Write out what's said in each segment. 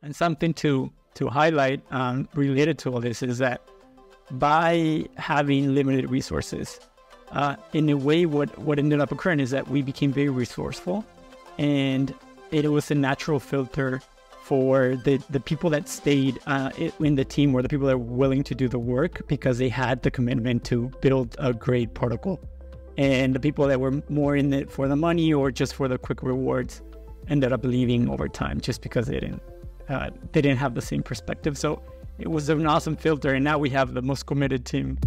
And something to highlight related to all this is that by having limited resources, in a way, what ended up occurring is that we became very resourceful, and it was a natural filter for the people that stayed in the team, or the people that were willing to do the work because they had the commitment to build a great protocol. And the people that were more in it for the money or just for the quick rewards ended up leaving over time just because they didn't have the same perspective. So it was an awesome filter, and now we have the most committed team.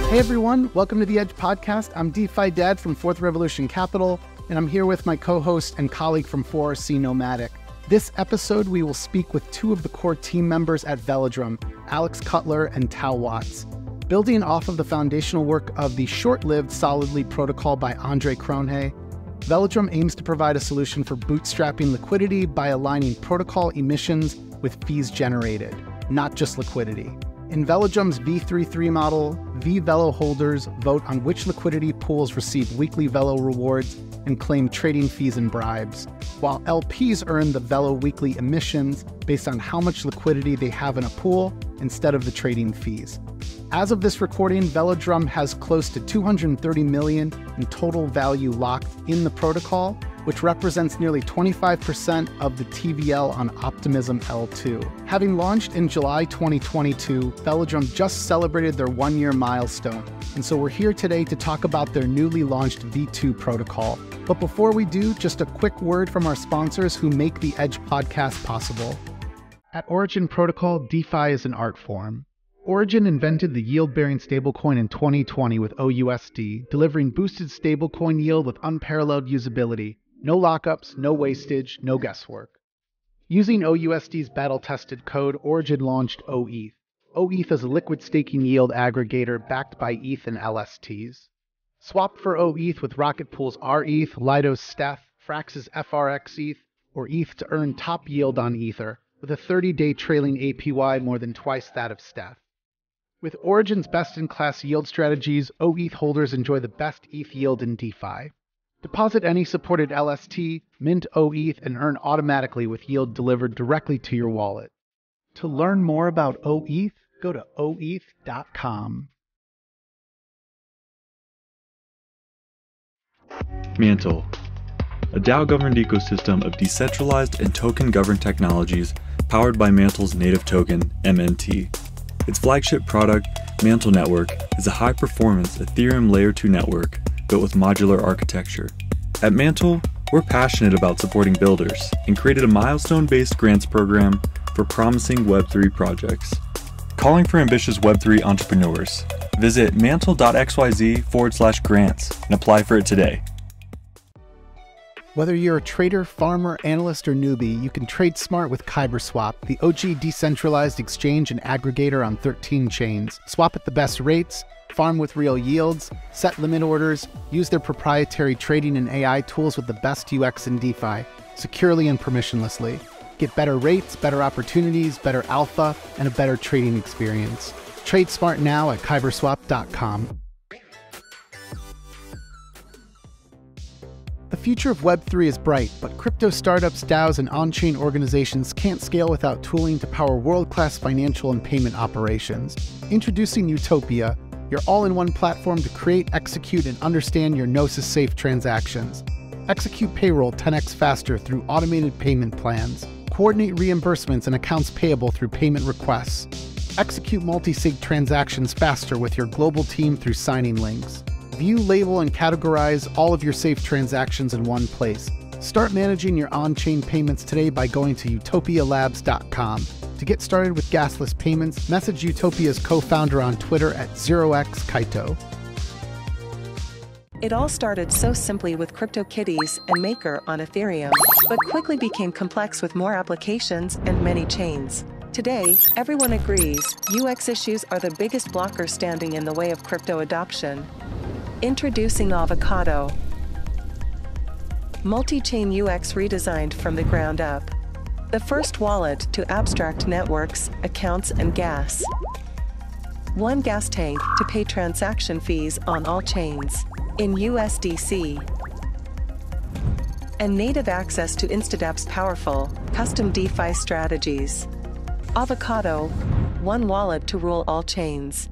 Hey everyone, welcome to the Edge Podcast. I'm DeFi'ed Dad from Fourth Revolution Capital, and I'm here with my co-host and colleague from 4RC Nomadic. This episode, we will speak with two of the core team members at Velodrome, Alex Cutler and TaoWatts. Building off of the foundational work of the short-lived Solidly protocol by Andre Cronje, Velodrome aims to provide a solution for bootstrapping liquidity by aligning protocol emissions with fees generated, not just liquidity. In Velodrome's V3 model, VELO holders vote on which liquidity pools receive weekly VELO rewards and claim trading fees and bribes, while LPs earn the VELO weekly emissions based on how much liquidity they have in a pool instead of the trading fees. As of this recording, Velodrome has close to 230 million in total value locked in the protocol, which represents nearly 25% of the TVL on Optimism L2. Having launched in July 2022, Velodrome just celebrated their 1-year milestone, and so we're here today to talk about their newly launched V2 protocol. But before we do, just a quick word from our sponsors who make the Edge podcast possible. At Origin Protocol, DeFi is an art form. Origin invented the yield-bearing stablecoin in 2020 with OUSD, delivering boosted stablecoin yield with unparalleled usability. No lockups, no wastage, no guesswork. Using OUSD's battle-tested code, Origin launched OETH. OETH is a liquid staking yield aggregator backed by ETH and LSTs. Swap for OETH with Rocket Pool's RETH, Lido's Steth, Frax's FRXETH, or ETH to earn top yield on Ether, with a 30-day trailing APY more than twice that of Steth. With Origin's best-in-class yield strategies, OETH holders enjoy the best ETH yield in DeFi. Deposit any supported LST, mint OETH, and earn automatically with yield delivered directly to your wallet. To learn more about OETH, go to oeth.com. Mantle, a DAO-governed ecosystem of decentralized and token-governed technologies powered by Mantle's native token, MNT. Its flagship product, Mantle Network, is a high-performance Ethereum Layer 2 network built with modular architecture. At Mantle, we're passionate about supporting builders and created a milestone-based grants program for promising Web3 projects. Calling for ambitious Web3 entrepreneurs. Visit mantle.xyz/grants and apply for it today. Whether you're a trader, farmer, analyst, or newbie, you can trade smart with KYBERSWAP, the OG decentralized exchange and aggregator on 13 chains. Swap at the best rates, farm with real yields, set limit orders, use their proprietary trading and AI tools with the best UX in DeFi, securely and permissionlessly. Get better rates, better opportunities, better alpha, and a better trading experience. Trade smart now at KYBERSWAP.com. The future of Web3 is bright, but crypto startups, DAOs, and on-chain organizations can't scale without tooling to power world-class financial and payment operations. Introducing Utopia, your all-in-one platform to create, execute, and understand your Gnosis-safe transactions. Execute payroll 10x faster through automated payment plans. Coordinate reimbursements and accounts payable through payment requests. Execute multi-sig transactions faster with your global team through signing links. View, label, and categorize all of your safe transactions in one place. Start managing your on-chain payments today by going to utopialabs.com. To get started with gasless payments, message Utopia's co-founder on Twitter at 0xkaito. It all started so simply with CryptoKitties and Maker on Ethereum, but quickly became complex with more applications and many chains. Today, everyone agrees UX issues are the biggest blocker standing in the way of crypto adoption. Introducing Avocado. Multi-chain UX redesigned from the ground up. The first wallet to abstract networks, accounts, and gas. One gas tank to pay transaction fees on all chains. In USDC. and native access to Instadapp's powerful, custom DeFi strategies. Avocado, one wallet to rule all chains.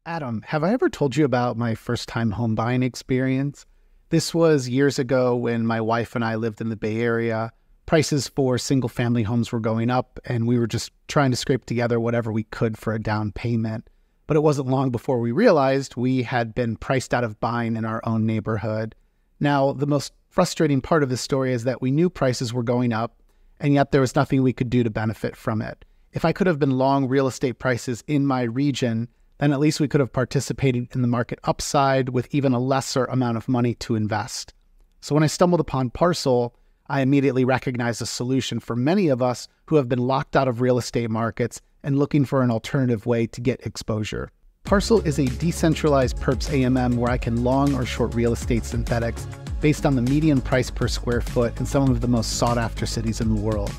Adam, have I ever told you about my first-time home buying experience? This was years ago when my wife and I lived in the Bay Area. Prices for single-family homes were going up, and we were just trying to scrape together whatever we could for a down payment. But it wasn't long before we realized we had been priced out of buying in our own neighborhood. Now, the most frustrating part of this story is that we knew prices were going up, and yet there was nothing we could do to benefit from it. If I could have been long real estate prices in my region, then at least we could have participated in the market upside with even a lesser amount of money to invest. So when I stumbled upon Parcel, I immediately recognized a solution for many of us who have been locked out of real estate markets and looking for an alternative way to get exposure. Parcel is a decentralized perps AMM where I can long or short real estate synthetics based on the median price per square foot in some of the most sought-after cities in the world,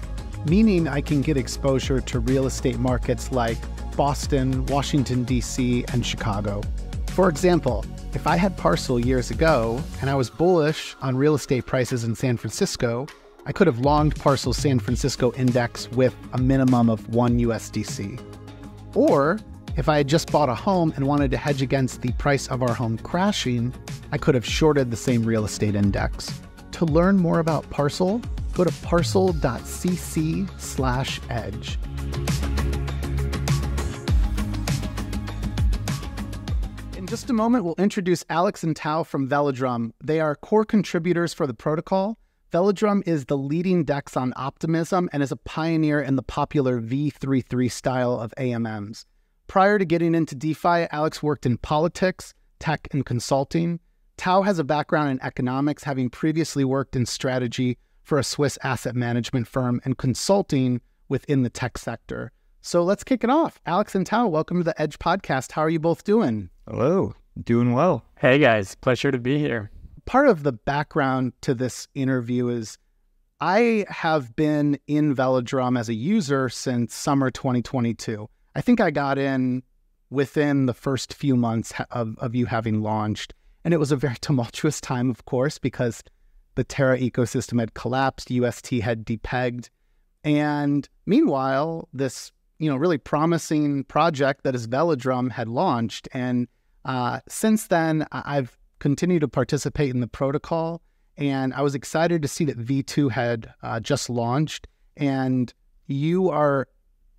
meaning I can get exposure to real estate markets like Boston, Washington, D.C., and Chicago. For example, if I had Parcel years ago and I was bullish on real estate prices in San Francisco, I could have longed Parcel's San Francisco index with a minimum of 1 USDC. Or if I had just bought a home and wanted to hedge against the price of our home crashing, I could have shorted the same real estate index. To learn more about Parcel, go to parcel.cc/edge. In just a moment, we'll introduce Alex and Tao from Velodrome. They are core contributors for the protocol. Velodrome is the leading DEX on Optimism and is a pioneer in the popular V33 style of AMMs. Prior to getting into DeFi, Alex worked in politics, tech, and consulting. Tao has a background in economics, having previously worked in strategy for a Swiss asset management firm and consulting within the tech sector. So let's kick it off. Alex and Tao, welcome to the Edge podcast. How are you both doing? Hello, doing well. Hey guys, pleasure to be here. Part of the background to this interview is I have been in Velodrome as a user since summer 2022. I think I got in within the first few months of you having launched. And it was a very tumultuous time, of course, because the Terra ecosystem had collapsed, UST had depegged. And meanwhile, this really promising project that is Velodrome had launched. And since then, I've continued to participate in the protocol. And I was excited to see that V2 had just launched. And you are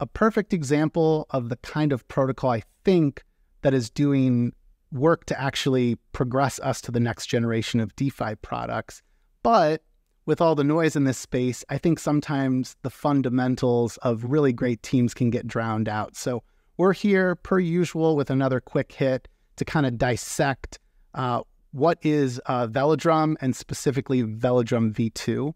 a perfect example of the kind of protocol I think that is doing work to actually progress us to the next generation of DeFi products. But with all the noise in this space, I think sometimes the fundamentals of really great teams can get drowned out. So we're here, per usual, with another quick hit to kind of dissect what is Velodrome and specifically Velodrome V2.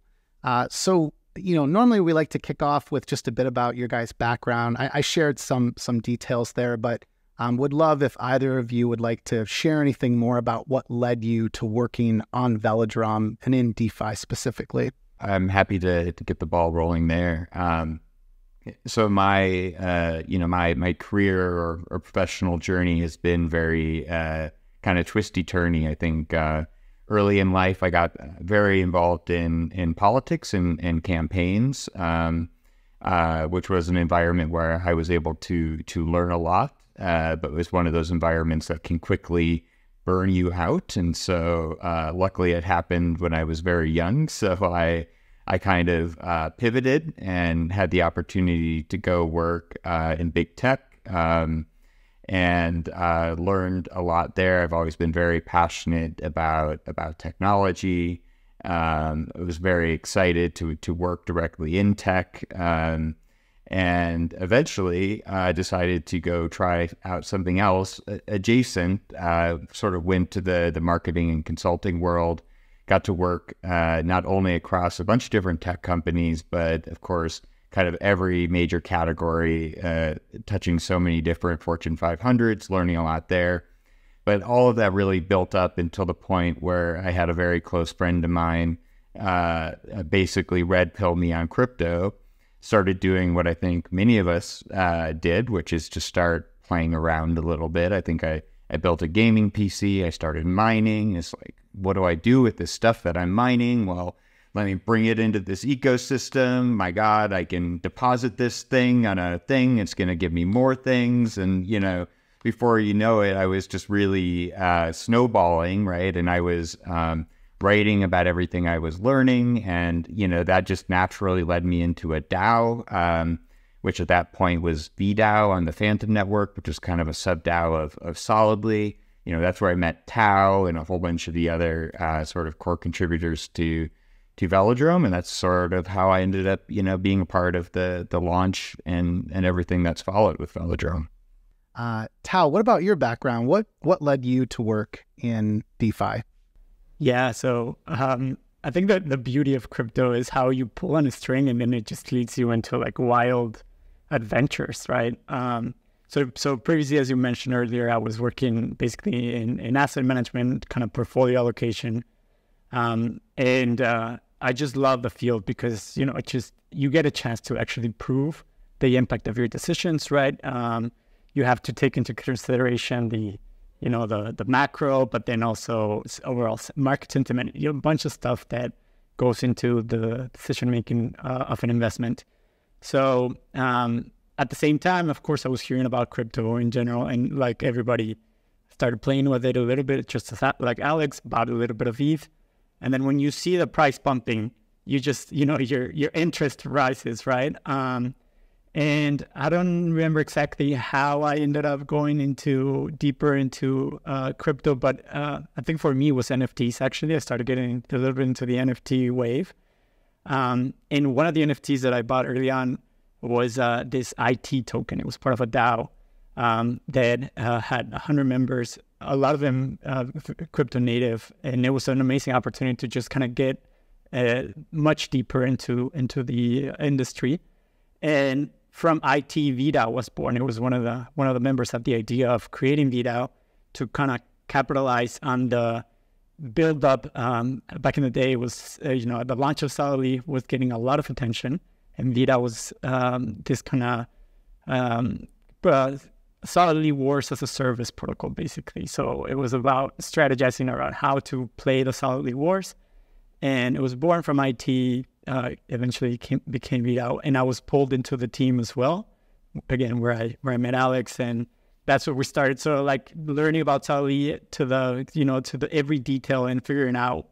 Normally we like to kick off with just a bit about your guys' background. I shared some details there, but would love if either of you would like to share anything more about what led you to working on Velodrome and in DeFi specifically. I'm happy to get the ball rolling there. So my my career or professional journey has been very kind of twisty-turny. I think early in life I got very involved in politics and campaigns, which was an environment where I was able to learn a lot. But it was one of those environments that can quickly burn you out. And so luckily it happened when I was very young. So I kind of pivoted and had the opportunity to go work in big tech and learned a lot there. I've always been very passionate about technology. I was very excited to work directly in tech. And eventually I decided to go try out something else adjacent, sort of went to the marketing and consulting world, got to work not only across a bunch of different tech companies, but of course, kind of every major category, touching so many different Fortune 500s, learning a lot there. But all of that really built up until the point where I had a very close friend of mine basically red pill me on crypto, started doing what I think many of us did, which is to start playing around a little bit. I think I I built a gaming PC. I started mining. It's like, what do I do with this stuff that I'm mining? Well, let me bring it into this ecosystem. My God, I can deposit this thing on a thing. It's going to give me more things. And, you know, before you know it, I was just really snowballing, right? And I was writing about everything I was learning. And, you know, that just naturally led me into a DAO, which at that point was VDAO on the Phantom Network, which is kind of a sub-DAO of Solidly. You know, that's where I met Tao and a whole bunch of the other sort of core contributors to Velodrome. And that's sort of how I ended up, you know, being a part of the launch and everything that's followed with Velodrome. Tao, what about your background? What led you to work in DeFi? Yeah, so I think that the beauty of crypto is how you pull on a string and then it just leads you into like wild adventures, right? So previously, as you mentioned earlier, I was working basically in asset management, kind of portfolio allocation. And I just love the field because, you know, it just, you get a chance to actually prove the impact of your decisions, right? You have to take into consideration the macro, but then also overall market sentiment, a bunch of stuff that goes into the decision-making of an investment. So at the same time, of course, I was hearing about crypto in general, and like everybody started playing with it a little bit, just like Alex bought a little bit of ETH. And then when you see the price pumping, you just, you know, your interest rises, right? And I don't remember exactly how I ended up going deeper into crypto, but I think for me it was NFTs. Actually, I started getting a little bit into the NFT wave. And one of the NFTs that I bought early on was this IT token. It was part of a DAO that had 100 members, a lot of them crypto native, and it was an amazing opportunity to just kind of get much deeper into the industry. And from IT, VDAO was born. It was one of the members had the idea of creating VDAO to kind of capitalize on the build up. Back in the day, it was the launch of Solidly was getting a lot of attention, and VDAO was this kind of Solidly Wars as a service protocol, basically. So it was about strategizing around how to play the Solidly Wars, and it was born from IT. Eventually became VELO, and I was pulled into the team as well. Again, where I met Alex, and that's where we started. So like learning about Solidly to the every detail and figuring out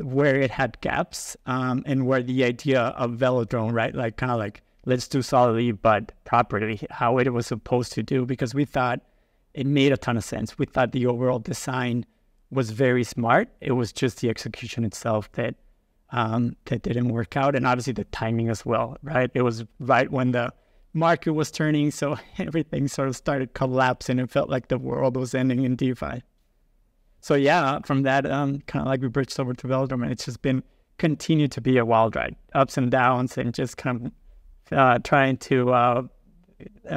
where it had gaps and where the idea of Velodrome, right? Like kind of like let's do Solidly, but properly, how it was supposed to do, because we thought it made a ton of sense. We thought the overall design was very smart. It was just the execution itself that didn't work out, and obviously the timing as well, right? It was right when the market was turning, so everything sort of started collapsing. It felt like the world was ending in DeFi. So yeah, from that, kind of like we bridged over to Velodrome, and it's just been continued to be a wild ride, ups and downs, and just kind of trying to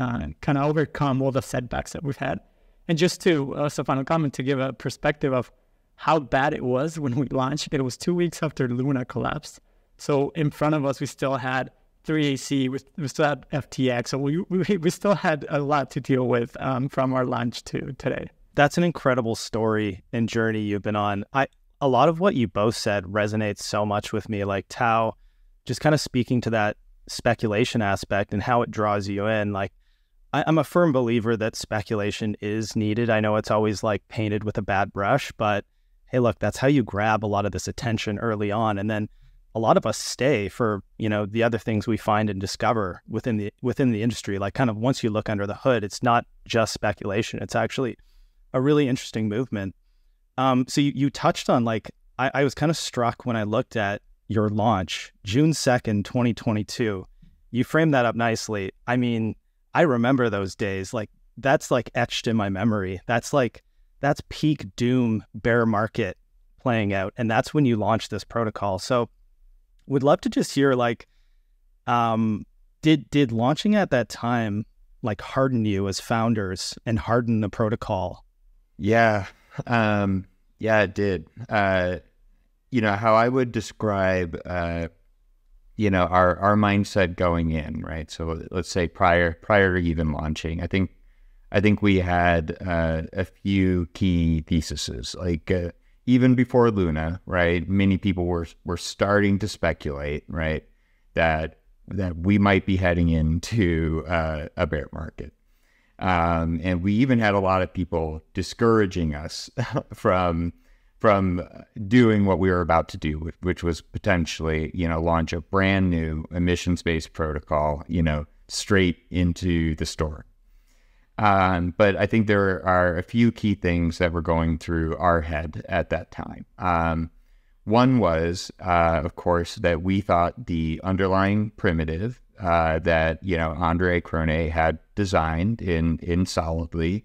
kind of overcome all the setbacks that we've had. And just to, as a final comment, to give a perspective of how bad it was when we launched. It was 2 weeks after Luna collapsed. So in front of us, we still had 3AC, we still had FTX. So we still had a lot to deal with from our launch to today. That's an incredible story and journey you've been on. A lot of what you both said resonates so much with me, like Tao, just kind of speaking to that speculation aspect and how it draws you in. Like, I'm a firm believer that speculation is needed. I know it's always like painted with a bad brush, but hey, look, that's how you grab a lot of this attention early on. And then a lot of us stay for, the other things we find and discover within the industry. Like kind of once you look under the hood, it's not just speculation. It's actually a really interesting movement. So you touched on like, I was kind of struck when I looked at your launch, June 2nd, 2022. You framed that up nicely. I mean, I remember those days. Like that's like etched in my memory. That's peak doom bear market playing out. And that's when you launched this protocol. So would love to just hear like, did launching at that time like harden you as founders and harden the protocol? Yeah. It did. How I would describe, our mindset going in, right? So let's say prior to even launching, I think I think we had a few key theses. Like even before Luna, right? Many people were starting to speculate, right, that we might be heading into a bear market. And we even had a lot of people discouraging us from doing what we were about to do, which was potentially, launch a brand new emissions-based protocol, straight into the store. But I think there are a few key things that were going through our head at that time. One was, of course, that we thought the underlying primitive that, Andre Crone had designed in Solidly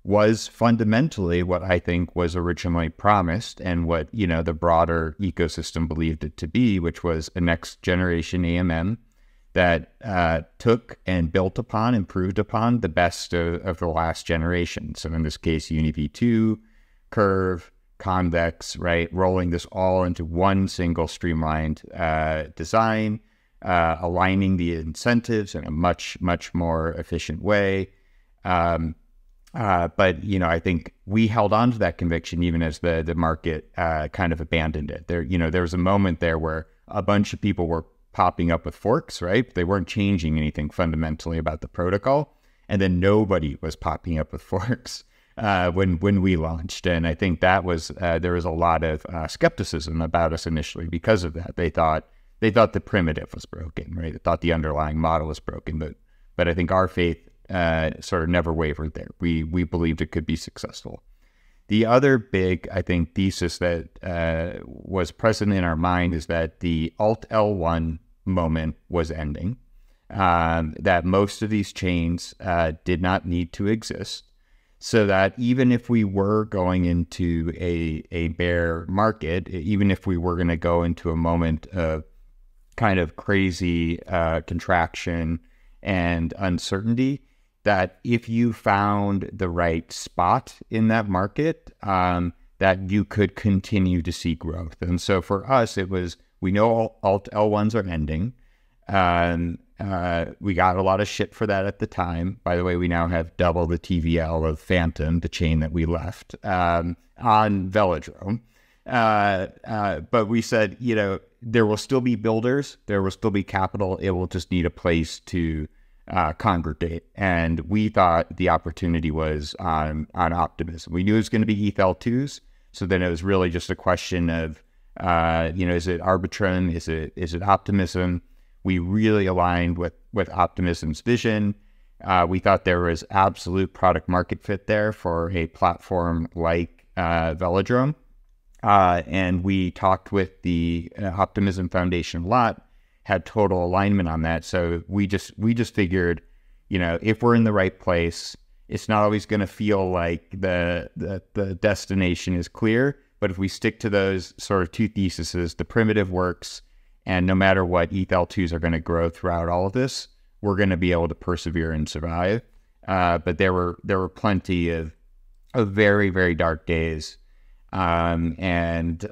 was fundamentally what I think was originally promised and what, the broader ecosystem believed it to be, which was a next generation AMM that took and built upon, improved upon the best of the last generation. So in this case, Uni V2, Curve, Convex, right? Rolling this all into one single streamlined design, aligning the incentives in a much, much more efficient way. But, I think we held on to that conviction even as the market kind of abandoned it. There was a moment there where a bunch of people were popping up with forks, right? They weren't changing anything fundamentally about the protocol. And then nobody was popping up with forks when we launched. And I think that was, there was a lot of skepticism about us initially because of that. They thought the primitive was broken, right? They thought the underlying model was broken. But I think our faith sort of never wavered there. We believed it could be successful. The other big, I think, thesis that was present in our mind is that the Alt L1 moment was ending, that most of these chains did not need to exist, so that even if we were going into a bear market, even if we were going to go into a moment of kind of crazy contraction and uncertainty, that if you found the right spot in that market, that you could continue to see growth. And so for us, it was, we know Alt L1s are ending. We got a lot of shit for that at the time. By the way, we now have double the TVL of Phantom, the chain that we left, on Velodrome. But we said, there will still be builders, there will still be capital. It will just need a place to congregate. And we thought the opportunity was on Optimism. We knew it was going to be ETH-L2s. So then it was really just a question of, is it Arbitrum? Is it Optimism? We really aligned with Optimism's vision. We thought there was absolute product market fit there for a platform like Velodrome. And we talked with the Optimism Foundation a lot, had total alignment on that. So we just figured, if we're in the right place, it's not always going to feel like the destination is clear. But if we stick to those sort of two theses, the primitive works, and no matter what, ETH-L2s are going to grow throughout all of this, we're going to be able to persevere and survive. But there were plenty of very, very dark days, and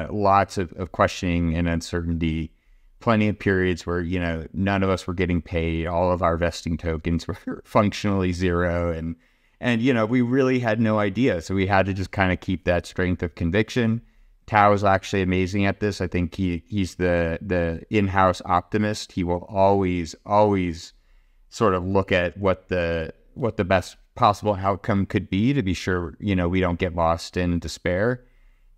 lots of questioning and uncertainty. Plenty of periods where, none of us were getting paid. All of our vesting tokens were functionally zero. And we really had no idea. So we had to just kind of keep that strength of conviction. Tao is actually amazing at this. I think he's the in-house optimist. He will always sort of look at what the best possible outcome could be to be sure, we don't get lost in despair.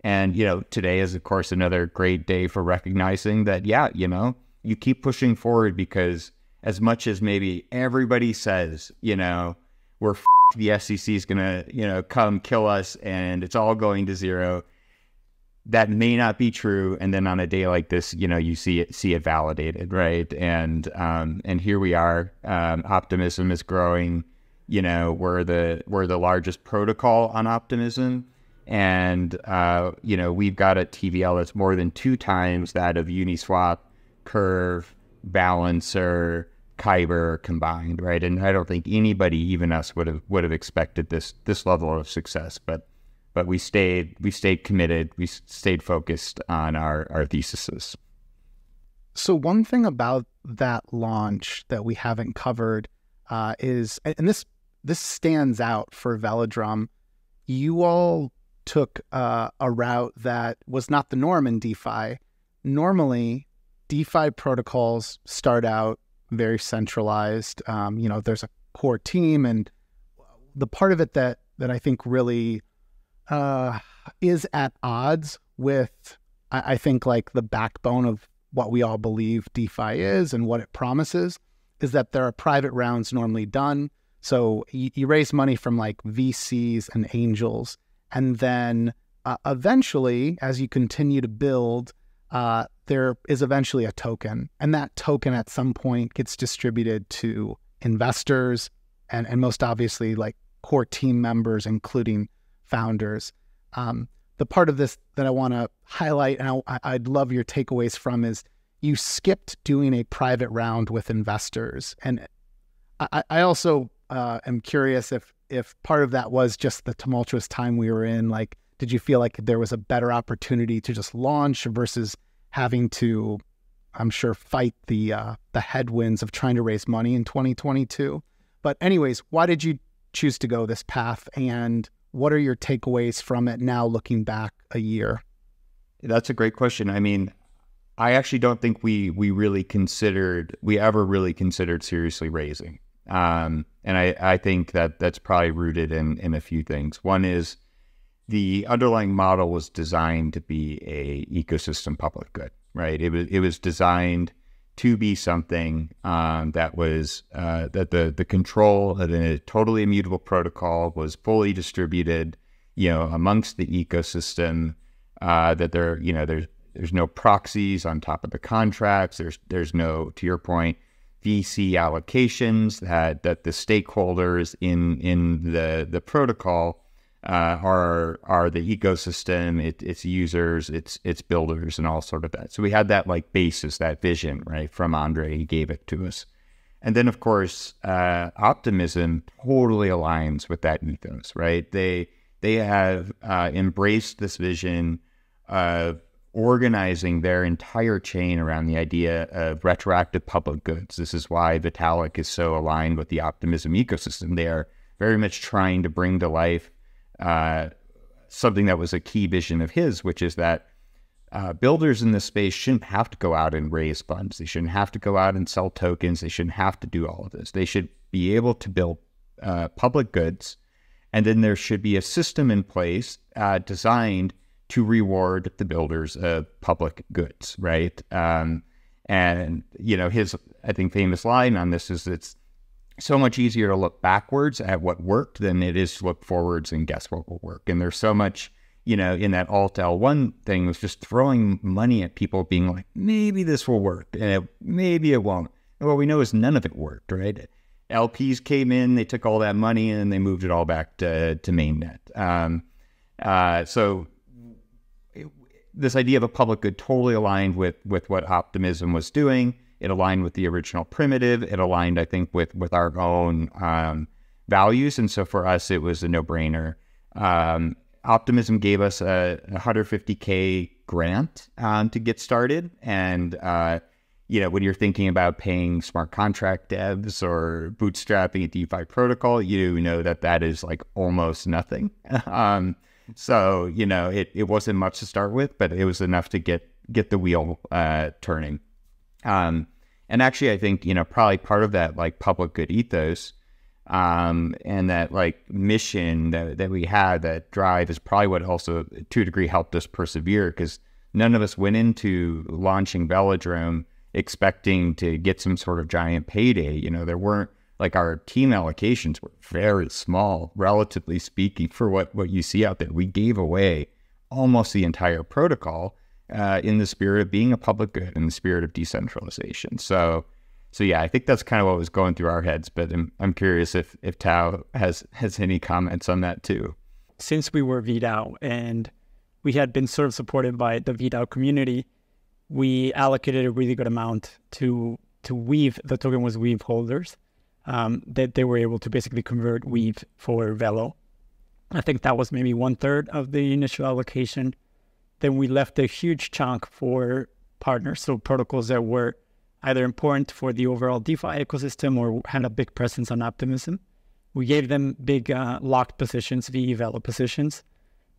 And, today is, of course, another great day for recognizing that, you keep pushing forward, because as much as maybe everybody says, we're the SEC is going to, come kill us and it's all going to zero, that may not be true. And then on a day like this, you see it validated, right? And here we are. Optimism is growing. We're the largest protocol on Optimism. And, we've got a TVL that's more than 2 times that of Uniswap, Curve, Balancer, KYBER combined, right? And I don't think anybody, even us, would have expected this level of success. But we stayed committed. We stayed focused on our theses. So one thing about that launch that we haven't covered is, and this this stands out for Velodrome. You all took a route that was not the norm in DeFi. Normally, DeFi protocols start out very centralized. There's a core team, and the part of it that I think really is at odds with, I think, like the backbone of what we all believe DeFi is and what it promises, is that there are private rounds normally done. So you raise money from like VCs and angels, and then eventually, as you continue to build, there is eventually a token, and that token at some point gets distributed to investors and most obviously like core team members, including founders. The part of this that I want to highlight, and I'd love your takeaways from, is you skipped doing a private round with investors. And I also am curious if part of that was just the tumultuous time we were in. Like, did you feel like there was a better opportunity to just launch versus having to, I'm sure, fight the headwinds of trying to raise money in 2022? But anyways, why did you choose to go this path, and what are your takeaways from it now looking back a year? That's a great question. I mean, I actually don't think we ever really considered seriously raising. And I think that that's probably rooted in a few things. One is the underlying model was designed to be a ecosystem public good, right? It was designed to be something that was that the control of a totally immutable protocol was fully distributed, amongst the ecosystem. That there's no proxies on top of the contracts. There's no, to your point, VC allocations. That the stakeholders in the protocol are the ecosystem, its users, its builders, and all sort of that. So we had that like basis, that vision, right, from Andre. He gave it to us. And then, of course, Optimism totally aligns with that ethos, right? They have embraced this vision of organizing their entire chain around the idea of retroactive public goods. This is why Vitalik is so aligned with the Optimism ecosystem. They are very much trying to bring to life something that was a key vision of his, which is that builders in this space shouldn't have to go out and raise funds. They shouldn't have to go out and sell tokens. They shouldn't have to do all of this. They should be able to build public goods, and then there should be a system in place designed to reward the builders of public goods, right? And his, I think, famous line on this is, it's so much easier to look backwards at what worked than it is to look forwards and guess what will work. And there's so much, in that Alt L1 thing, was just throwing money at people being like, maybe this will work, and maybe it won't. And what we know is none of it worked, right? LPs came in, they took all that money, and they moved it all back to mainnet. So this idea of a public good totally aligned with what Optimism was doing. It aligned with the original primitive. It aligned, I think, with our own values. And so for us, it was a no-brainer. Optimism gave us a $150K grant to get started. And, when you're thinking about paying smart contract devs or bootstrapping a DeFi protocol, you know that is like almost nothing. So, it wasn't much to start with, but it was enough to get the wheel turning. And actually, I think, probably part of that like public good ethos and that like mission that we had, that drive, is probably what also to a degree helped us persevere, because none of us went into launching Velodrome expecting to get some sort of giant payday. There weren't, like, our team allocations were very small, relatively speaking, for what you see out there. We gave away almost the entire protocol in the spirit of being a public good, in the spirit of decentralization. So yeah, I think that's kind of what was going through our heads, but I'm curious if Tao has any comments on that too. Since we were VDAO and we had been sort of supported by the VDAO community, we allocated a really good amount to Weave. The token was Weave holders, that they were able to basically convert Weave for VELO. I think that was maybe 1/3 of the initial allocation. Then we left a huge chunk for partners, so protocols that were either important for the overall DeFi ecosystem or had a big presence on Optimism. we gave them big locked positions, VEVELO positions,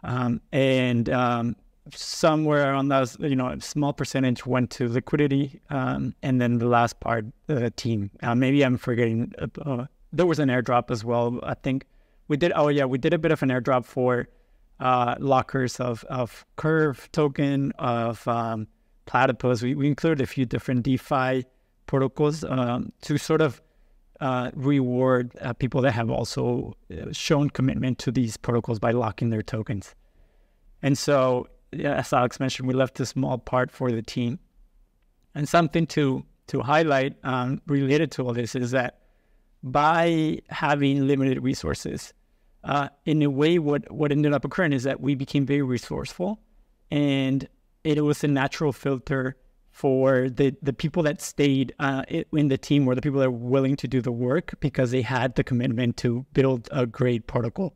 and somewhere on those, a small percentage went to liquidity, and then the last part, the team. Maybe I'm forgetting. There was an airdrop as well. I think we did. Oh yeah, we did a bit of an airdrop for lockers of Curve token, of Platypus. We included a few different DeFi protocols to sort of reward people that have also shown commitment to these protocols by locking their tokens. And so, as Alex mentioned, we left a small part for the team. And something to highlight related to all this is that by having limited resources, in a way, what ended up occurring is that we became very resourceful, and it was a natural filter for the people that stayed in the team, or the people that were willing to do the work because they had the commitment to build a great protocol.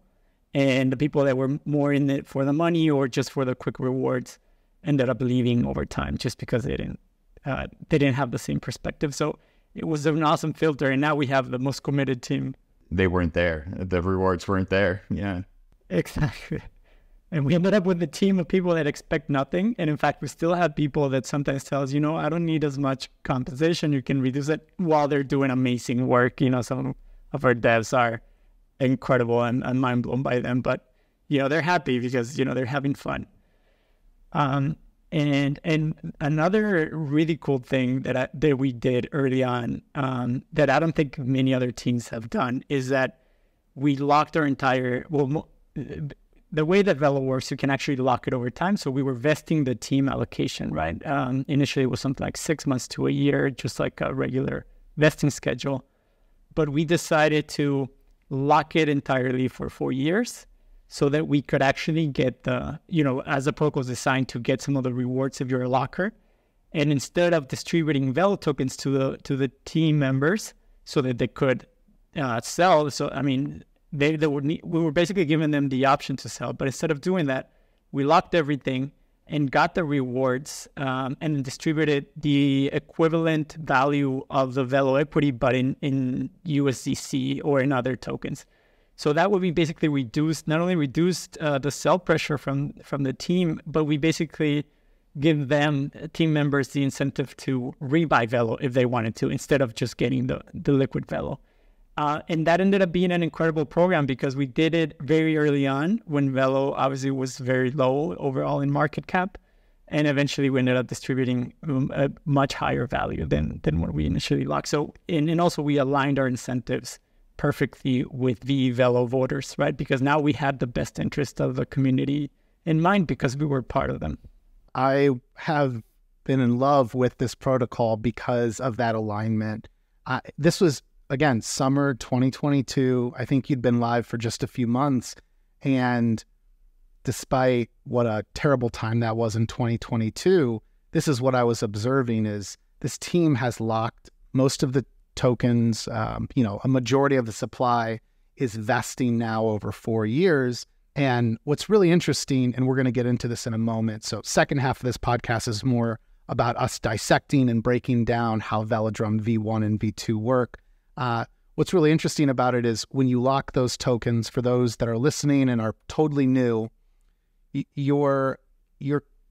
And the people that were more in it for the money or just for the quick rewards ended up leaving over time just because they didn't have the same perspective. So it was an awesome filter, and now we have the most committed team. They weren't there. The rewards weren't there. Yeah. Exactly. And we ended up with a team of people that expect nothing. And in fact, we still have people that sometimes tell us, I don't need as much compensation. You can reduce it, while they're doing amazing work. Some of our devs are incredible, and I'm mind blown by them. But, they're happy because, they're having fun. And another really cool thing that we did early on that I don't think many other teams have done is that we locked our entire, the way that VELO works, you can actually lock it over time. So we were vesting the team allocation, right? Initially, it was something like 6 months to a year, just like a regular vesting schedule. But we decided to lock it entirely for 4 years so that we could actually get the, as the protocol is designed to get some of the rewards of your locker. And instead of distributing VELO tokens to the team members so that they could sell, we were basically giving them the option to sell, but instead of doing that, we locked everything and got the rewards and distributed the equivalent value of the VELO equity, but in USDC or in other tokens. So that would be basically not only reduced the sell pressure from the team, but we basically give them, team members, the incentive to rebuy VELO if they wanted to, instead of just getting the liquid VELO. And that ended up being an incredible program because we did it very early on when VELO obviously was very low overall in market cap. And eventually we ended up distributing a much higher value than what we initially locked. So, and also we aligned our incentives perfectly with VEVELO voters, right? Because now we had the best interest of the community in mind because we were part of them. I have been in love with this protocol because of that alignment. This was, again, summer 2022. I think you'd been live for just a few months. And despite what a terrible time that was in 2022, this is what I was observing is this team has locked most of the tokens. A majority of the supply is vesting now over 4 years. And what's really interesting, and we're going to get into this in a moment. So second half of this podcast is more about us dissecting and breaking down how Velodrome V1 and V2 work. What's really interesting about it is when you lock those tokens, for those that are listening and are totally new, you're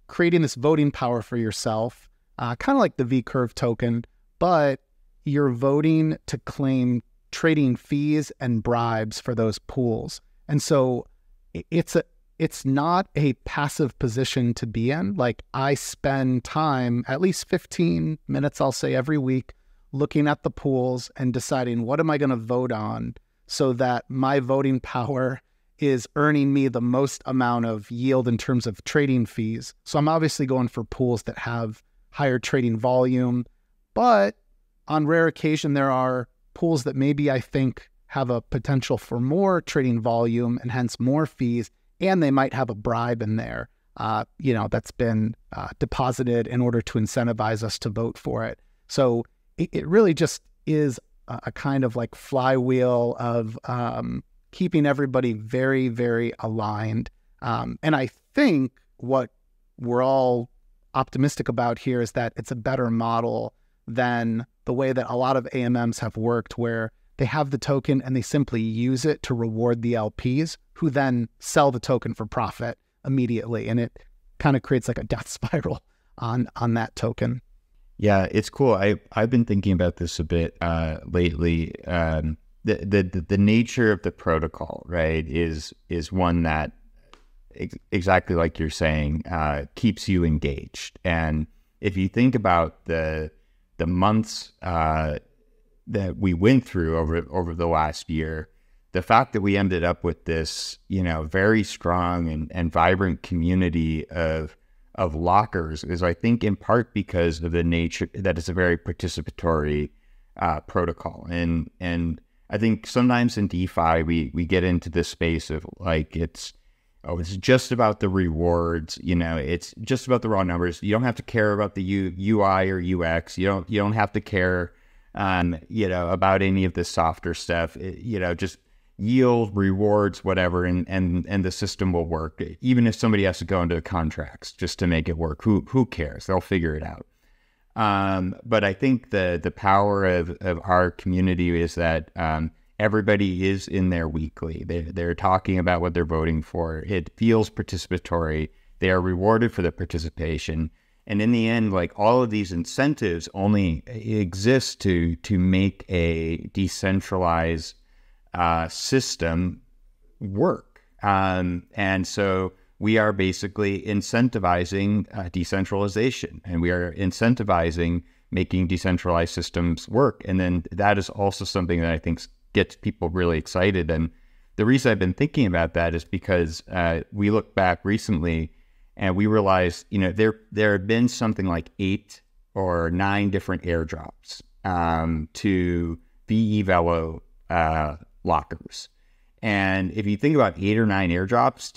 creating this voting power for yourself, kind of like the V-Curve token, but you're voting to claim trading fees and bribes for those pools. And so it's not a passive position to be in. Like, I spend time, at least 15 minutes, I'll say, every week, looking at the pools and deciding what am I going to vote on so that my voting power is earning me the most amount of yield in terms of trading fees. So I'm obviously going for pools that have higher trading volume, but on rare occasion, there are pools that maybe I think have a potential for more trading volume and hence more fees, and they might have a bribe in there, that's been deposited in order to incentivize us to vote for it. So it really just is a kind of like flywheel of keeping everybody very, very aligned. And I think what we're all optimistic about here is that it's a better model than the way that a lot of AMMs have worked, where they have the token and they simply use it to reward the LPs, who then sell the token for profit immediately. And it kind of creates like a death spiral on that token. Yeah, it's cool. I've been thinking about this a bit lately. The nature of the protocol, right, is one that exactly like you're saying, keeps you engaged. And if you think about the months that we went through over the last year, the fact that we ended up with this, very strong and vibrant community of lockers is, I think, in part because of the nature that it's a very participatory protocol. And I think sometimes in DeFi we get into this space of like it's just about the rewards, it's just about the raw numbers. You don't have to care about the UI or UX. You don't have to care about any of the softer stuff. Just yield, rewards, whatever, and the system will work. Even if somebody has to go into contracts just to make it work, who cares? They'll figure it out. But I think the power of our community is that everybody is in there weekly. They're talking about what they're voting for. It feels participatory. They are rewarded for the participation. And in the end, like all of these incentives only exist to make a decentralized system work. And so we are basically incentivizing decentralization, and we are incentivizing making decentralized systems work. And then that is also something that I think gets people really excited. And the reason I've been thinking about that is because we looked back recently and we realized, there have been something like 8 or 9 different airdrops to VEVELO lockers. And if you think about 8 or 9 airdrops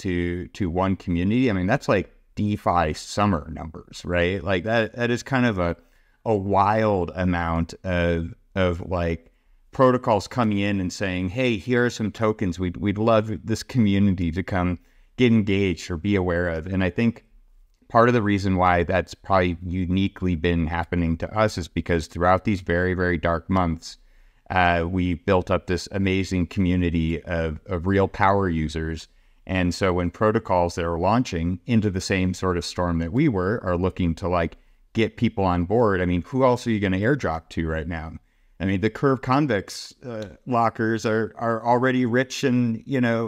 to one community, I mean, that's like DeFi summer numbers, right? Like that is kind of a wild amount of like protocols coming in and saying, hey, here are some tokens we'd love this community to come get engaged or be aware of. And I think part of the reason why that's probably uniquely been happening to us is because throughout these very, very dark months, we built up this amazing community of real power users. And so when protocols that are launching into the same sort of storm that we are looking to like get people on board, I mean, who else are you going to airdrop to right now? I mean, the Curve Convex lockers are already rich and,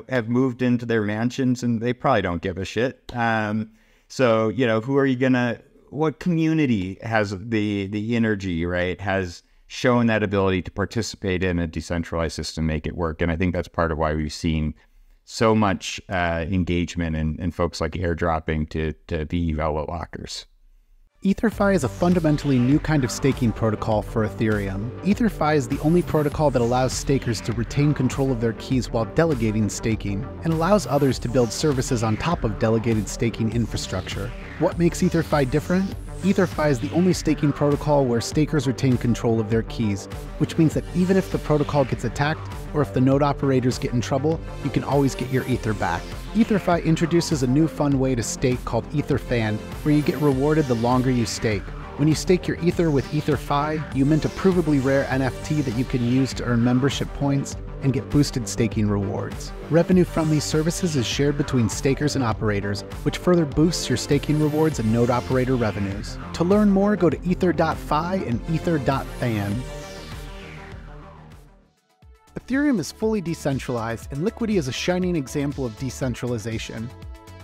have moved into their mansions and they probably don't give a shit. So, who are you what community has the energy, right? Has shown that ability to participate in a decentralized system, make it work. And I think that's part of why we've seen so much engagement and folks like airdropping to VEVELO lockers. EtherFi is a fundamentally new kind of staking protocol for Ethereum. EtherFi is the only protocol that allows stakers to retain control of their keys while delegating staking, and allows others to build services on top of delegated staking infrastructure. What makes EtherFi different? EtherFi is the only staking protocol where stakers retain control of their keys, which means that even if the protocol gets attacked, or if the node operators get in trouble, you can always get your Ether back. EtherFi introduces a new fun way to stake called EtherFan, where you get rewarded the longer you stake. When you stake your Ether with EtherFi, you mint a provably rare NFT that you can use to earn membership points and get boosted staking rewards. Revenue from these services is shared between stakers and operators, which further boosts your staking rewards and node operator revenues. To learn more, go to ether.fi and ether.fan. Ethereum is fully decentralized, and Liquidity is a shining example of decentralization.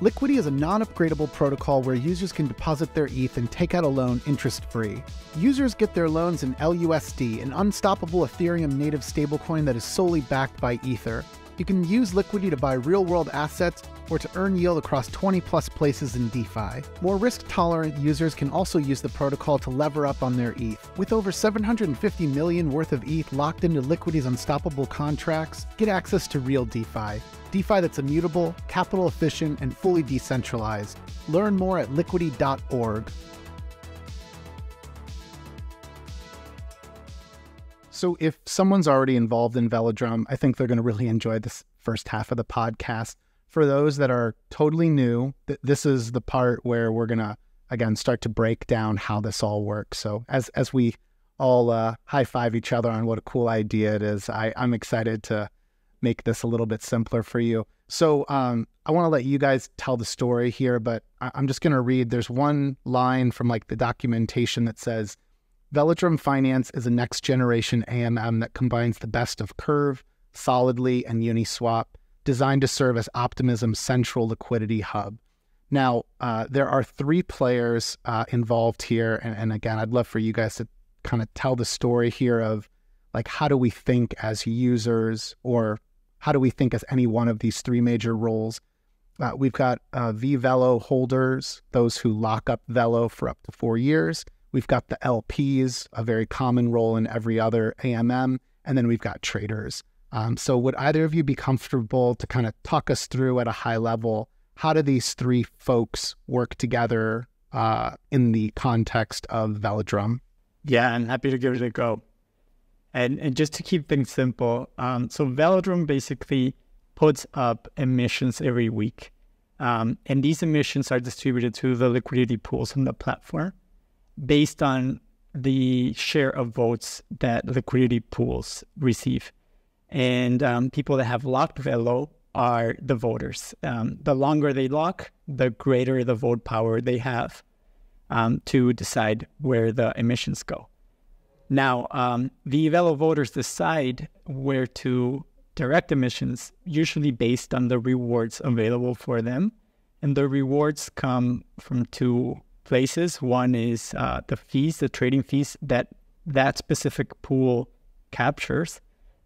Liquidity is a non-upgradable protocol where users can deposit their ETH and take out a loan interest-free. Users get their loans in LUSD, an unstoppable Ethereum native stablecoin that is solely backed by Ether. You can use Liquidity to buy real-world assets or to earn yield across 20-plus places in DeFi. More risk-tolerant users can also use the protocol to lever up on their ETH. With over 750 million worth of ETH locked into Liquidity's unstoppable contracts, get access to real DeFi. DeFi that's immutable, capital efficient, and fully decentralized. Learn more at liquidity.org. So if someone's already involved in Velodrome, I think they're going to really enjoy this first half of the podcast. For those that are totally new, this is the part where we're going to, again, start to break down how this all works. So as we all high-five each other on what a cool idea it is. I'm excited to make this a little bit simpler for you. So I want to let you guys tell the story here, but I'm just going to read. There's one line from like the documentation that says, Velodrome Finance is a next-generation AMM that combines the best of Curve, Solidly, and Uniswap, designed to serve as Optimism's central liquidity hub. Now, there are 3 players involved here, and again, I'd love for you guys to kind of tell the story here of like, how do we think as users, or how do we think as any one of these 3 major roles? We've got VELO holders, those who lock up VELO for up to 4 years. We've got the LPs, a very common role in every other AMM, and then we've got traders. So would either of you be comfortable to kind of talk us through at a high level, how do these 3 folks work together in the context of Velodrome? Yeah, I'm happy to give it a go. And just to keep things simple, so Velodrome basically puts up emissions every week. And these emissions are distributed to the liquidity pools on the platform based on the share of votes that liquidity pools receive. And people that have locked VELO are the voters. The longer they lock, the greater the vote power they have to decide where the emissions go. Now, the VELO voters decide where to direct emissions, usually based on the rewards available for them. And the rewards come from 2 places. One is the fees, the trading fees that specific pool captures,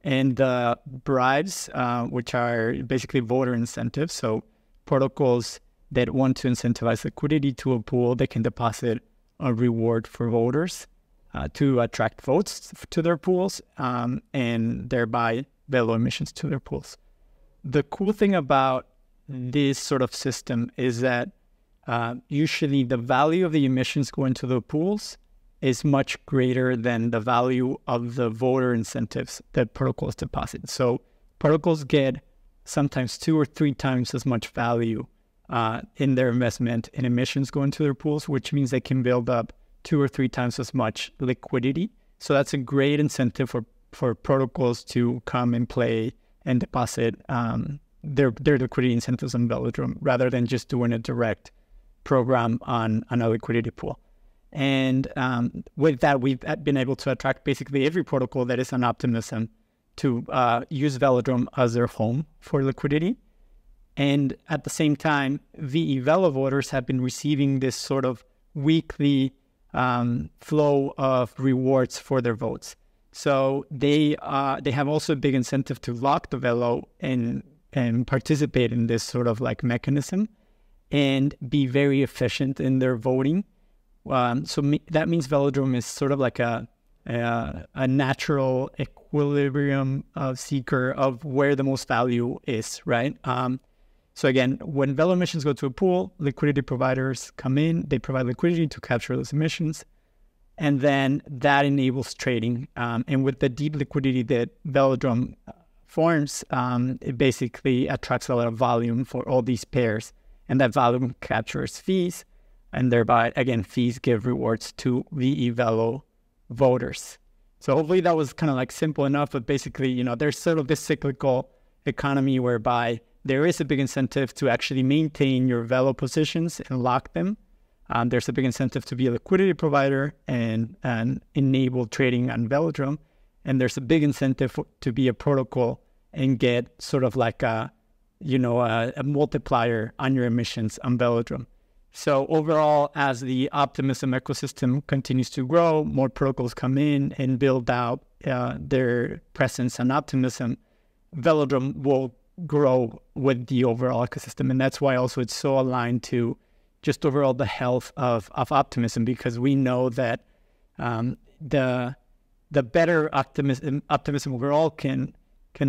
and the bribes, which are basically voter incentives. So protocols that want to incentivize liquidity to a pool, they can deposit a reward for voters to attract votes to their pools and thereby VELO emissions to their pools. The cool thing about this sort of system is that usually the value of the emissions going to the pools is much greater than the value of the voter incentives that protocols deposit. So protocols get sometimes 2 or 3 times as much value in their investment in emissions going to their pools, which means they can build up 2 or 3 times as much liquidity. So that's a great incentive for protocols to come and play and deposit their liquidity incentives on Velodrome rather than just doing a direct program on a liquidity pool. And with that, we've been able to attract basically every protocol that is on Optimism to use Velodrome as their home for liquidity. And at the same time, VEVELO voters have been receiving this sort of weekly flow of rewards for their votes. So they have also a big incentive to lock the VELO and participate in this sort of like mechanism and be very efficient in their voting. That means Velodrome is sort of like a natural equilibrium seeker of where the most value is, right? So again, when VELO emissions go to a pool, liquidity providers come in, they provide liquidity to capture those emissions, and then that enables trading. And with the deep liquidity that Velodrome forms, it basically attracts a lot of volume for all these pairs, and that volume captures fees, and thereby, again, fees give rewards to VEVELO voters. So hopefully that was kind of like simple enough, but basically, there's sort of this cyclical economy whereby there is a big incentive to actually maintain your VELO positions and lock them. There's a big incentive to be a liquidity provider and enable trading on Velodrome. And there's a big incentive to be a protocol and get sort of like a multiplier on your emissions on Velodrome. So overall, as the Optimism ecosystem continues to grow, more protocols come in and build out their presence on Optimism, Velodrome will grow with the overall ecosystem. And that's why also it's so aligned to just overall the health of Optimism, because we know that the better optimism overall can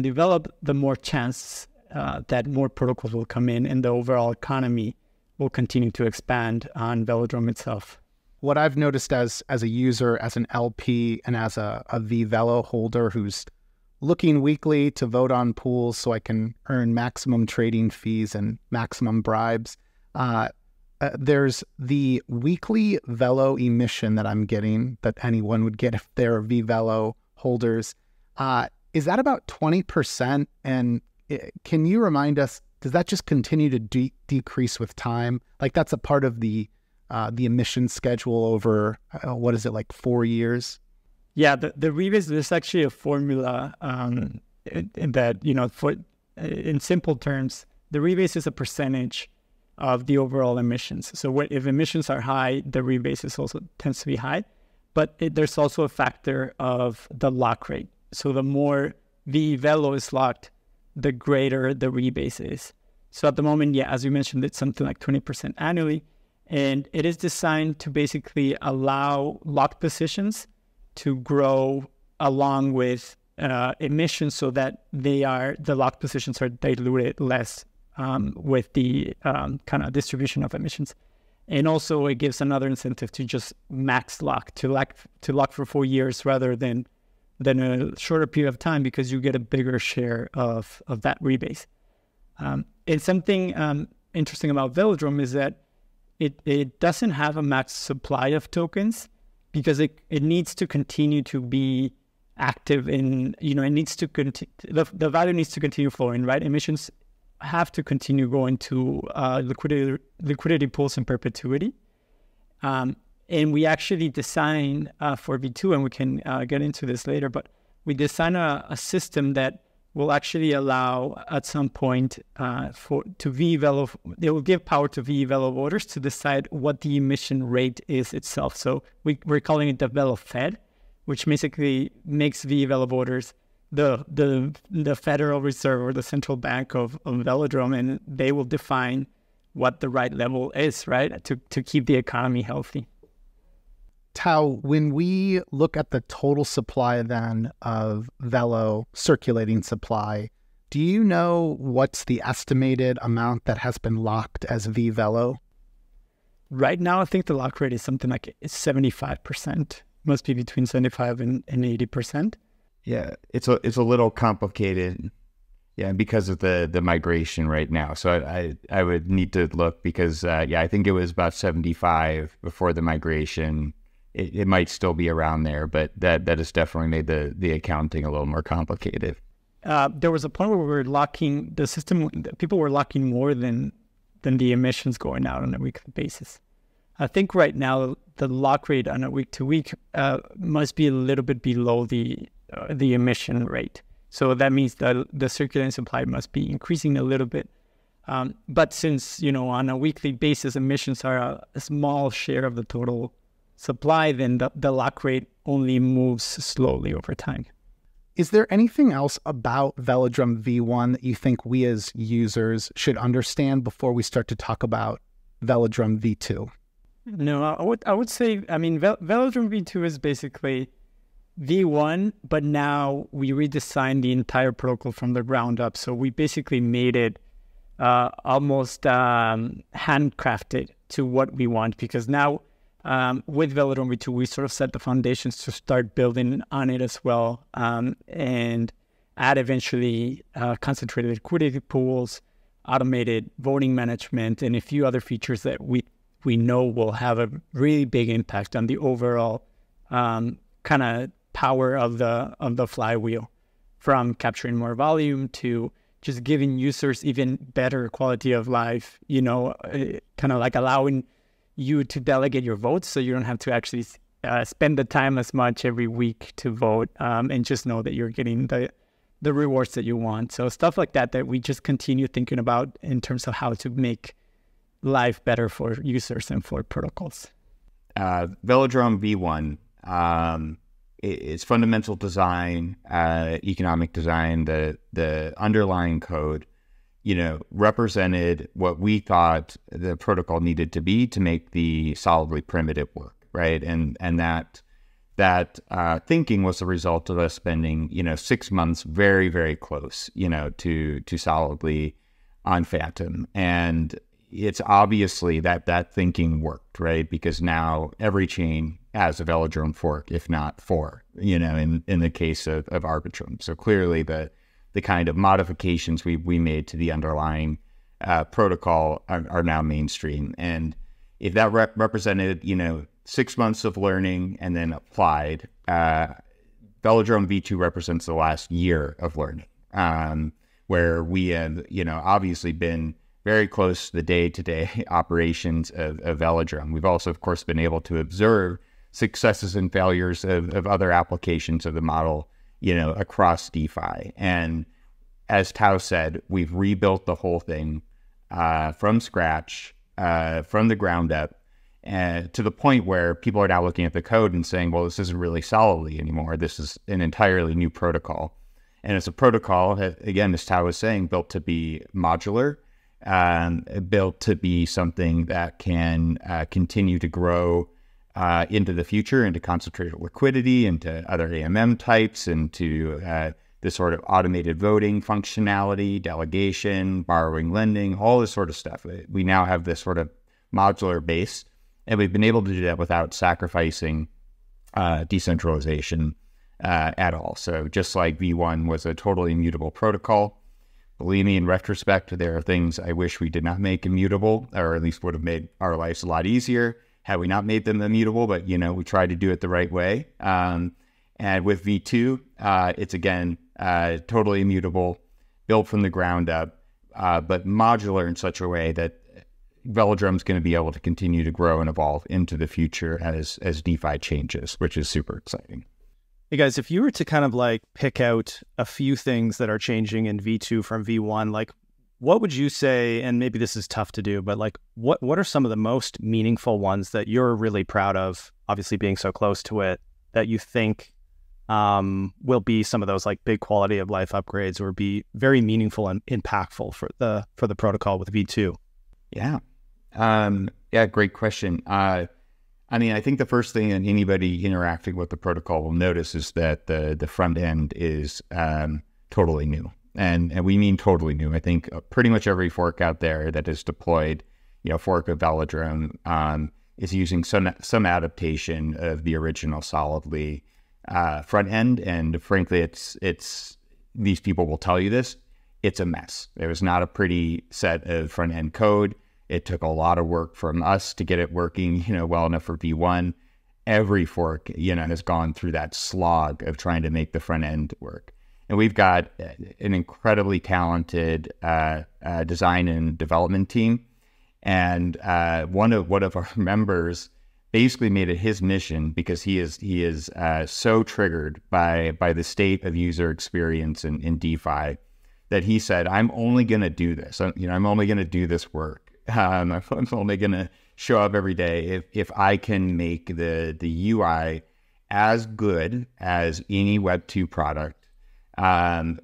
develop, the more chance that more protocols will come in and the overall economy will continue to expand on Velodrome itself. What I've noticed as a user, as an LP, and as a VEVELO holder who's looking weekly to vote on pools so I can earn maximum trading fees and maximum bribes, there's the weekly VELO emission that I'm getting, that anyone would get if they're VEVELO holders. Is that about 20%? And can you remind us, does that just continue to decrease with time? Like that's a part of the emission schedule over, what is it, like 4 years? Yeah, the rebase, there's actually a formula that, you know, in simple terms, the rebase is a percentage of the overall emissions. So if emissions are high, the rebase is also tends to be high. But there's also a factor of the lock rate. So the more VEVELO is locked, the greater the rebase is. So at the moment, yeah, as you mentioned, it's something like 20% annually. And it is designed to basically allow locked positions to grow along with emissions, so that the locked positions are diluted less with the kind of distribution of emissions. And also it gives another incentive to just max lock, to lock for 4 years rather than a shorter period of time, because you get a bigger share of that rebase. And something interesting about Velodrome is that it doesn't have a max supply of tokens, because it needs to continue to be active in, you know, it needs to the value needs to continue flowing, right? Emissions have to continue going to liquidity pools in perpetuity. And we actually design for V2, and we can get into this later, but we design a system that will actually allow at some point to VEVELO, they will give power to VEVELO voters to decide what the emission rate is itself. So we're calling it the VeloFed, which basically makes VEVELO voters the Federal Reserve or the central bank of Velodrome, and they will define what the right level is, right, to keep the economy healthy. Tao, when we look at the total supply then of VELO circulating supply, do you know what's the estimated amount that has been locked as VEVELO? Right now, I think the lock rate is something like 75%. Must be between 75 and 80%. Yeah, it's a little complicated. Yeah, because of the migration right now. So I would need to look, because yeah, I think it was about 75 before the migration. It might still be around there, but that has definitely made the accounting a little more complicated. There was a point where we were locking the system. People were locking more than the emissions going out on a weekly basis. I think right now the lock rate on a week-to-week must be a little bit below the emission rate. So that means that the circulating supply must be increasing a little bit. But since, you know, on a weekly basis, emissions are a small share of the total supply, then the lock rate only moves slowly over time. Is there anything else about Velodrome V1 that you think we as users should understand before we start to talk about Velodrome V2? No, I would say, I mean, Velodrome V2 is basically V1, but now we redesigned the entire protocol from the ground up. So we basically made it almost handcrafted to what we want, because now with Velodrome V2, we sort of set the foundations to start building on it as well, and add eventually concentrated liquidity pools, automated voting management, and a few other features that we know will have a really big impact on the overall kind of power of the flywheel, from capturing more volume to just giving users even better quality of life, you know, kind of like allowing you to delegate your votes, so you don't have to actually spend the time as much every week to vote, and just know that you're getting the rewards that you want. So stuff like that we just continue thinking about in terms of how to make life better for users and for protocols. Velodrome V1, its fundamental design, economic design, the underlying code, you know, represented what we thought the protocol needed to be to make the solidly primitive work, right? And that thinking was the result of us spending, you know, 6 months very, very close, you know, to solidly on Phantom. And it's obviously that thinking worked, right? Because now every chain has a Velodrome fork, if not 4, you know, in the case of Arbitrum. So clearly the kind of modifications we made to the underlying protocol are now mainstream. And if that represented, 6 months of learning and then applied, Velodrome V2 represents the last year of learning, where we have, obviously been very close to the day-to-day operations of Velodrome. We've also, of course, been able to observe successes and failures of other applications of the model, across DeFi. And as Tao said, we've rebuilt the whole thing from scratch, from the ground up, to the point where people are now looking at the code and saying, well, this isn't really Solidly anymore. This is an entirely new protocol. And it's a protocol, again, as Tao was saying, built to be modular, built to be something that can continue to grow into the future, into concentrated liquidity, into other AMM types, into the sort of automated voting functionality, delegation, borrowing, lending, all this sort of stuff. We now have this sort of modular base, and we've been able to do that without sacrificing decentralization at all. So just like V1 was a totally immutable protocol, believe me, in retrospect, there are things I wish we did not make immutable, or at least would have made our lives a lot easier had we not made them immutable, but, we tried to do it the right way. And with V2, it's, again, totally immutable, built from the ground up, but modular in such a way that Velodrome is going to be able to continue to grow and evolve into the future as DeFi changes, which is super exciting. Hey guys, if you were to kind of like pick out a few things that are changing in V2 from V1, like what would you say, and maybe this is tough to do, but like what are some of the most meaningful ones that you're really proud of, obviously being so close to it, that you think will be some of those like big quality of life upgrades or be very meaningful and impactful for the protocol with V2? Yeah. Great question. I think the first thing that anybody interacting with the protocol will notice is that the front end is totally new. And we mean totally new. I think pretty much every fork out there that is deployed, fork of Velodrome, is using some adaptation of the original Solidly front end. And frankly, it's these people will tell you this, it's a mess. It was not a pretty set of front end code. It took a lot of work from us to get it working, well enough for V1. Every fork, has gone through that slog of trying to make the front end work. And we've got an incredibly talented design and development team. And one of our members basically made it his mission, because he is so triggered by the state of user experience in DeFi, that he said, I'm only going to do this. I'm only going to do this work. I'm only going to show up every day if I can make the UI as good as any Web2 product